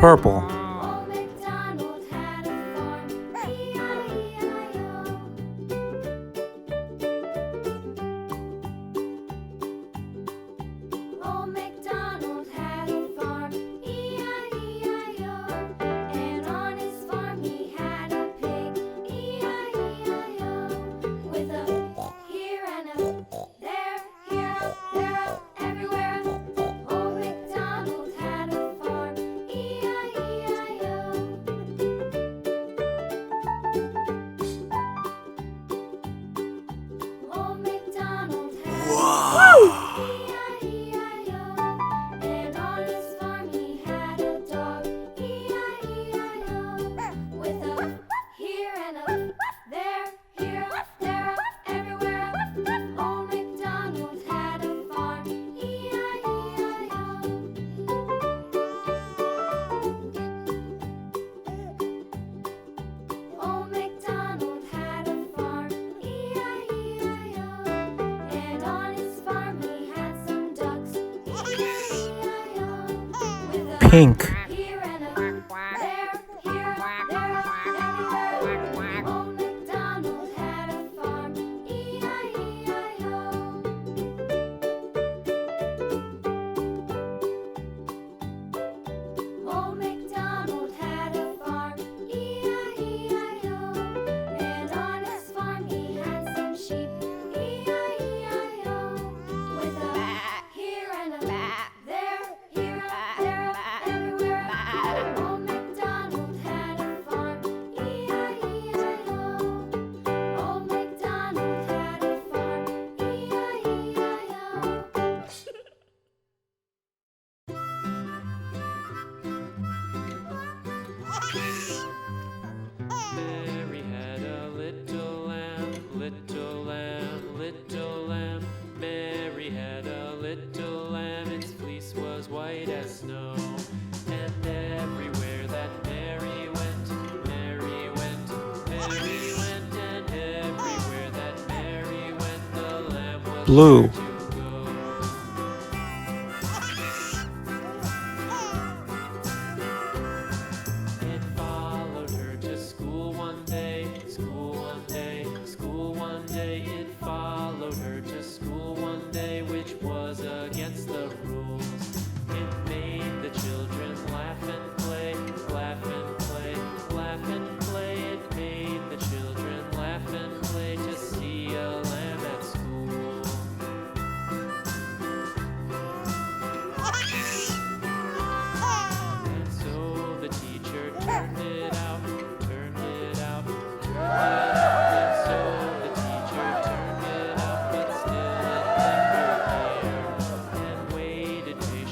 Purple. Old MacDonald had a farm, E-I-E-I-O. Old MacDonald had a farm, E-I-E-I-O. And on his farm he had a pig, E-I-E-I-O. With a here and a there, here, there, everywhere. Old MacDonald had a farm, E-I-E-I-O. Old MacDonald had a farm, E-I-E-I-O. And on his farm he had a dog, E-I-E-I-O. With a here and a there, here, there, everywhere. Old MacDonald had a farm, E-I-E-I-O. Old MacDonald had a farm, E-I-E-I-O. And on his farm he had some ducks, E-I-E-I-O. With a Pink. here and a there, here, there, everywhere. Old MacDonald had a farm, E-I-E-I-O. Old MacDonald had a farm, E-I-E-I-O. And on his farm he had some sheep, E-I-E-I-O. With a here and a there, here, there, everywhere. Old MacDonald had a farm, E-I-E-I-O. Old MacDonald had a farm, Mary had a little lamb, little lamb, little lamb. Mary had a little lamb, its fleece was white as snow. And everywhere that Mary went, Mary went, Mary went, and everywhere that Mary went, the lamb was Blue. there to go. It followed her to school one day, school one day, school one day. It followed her to school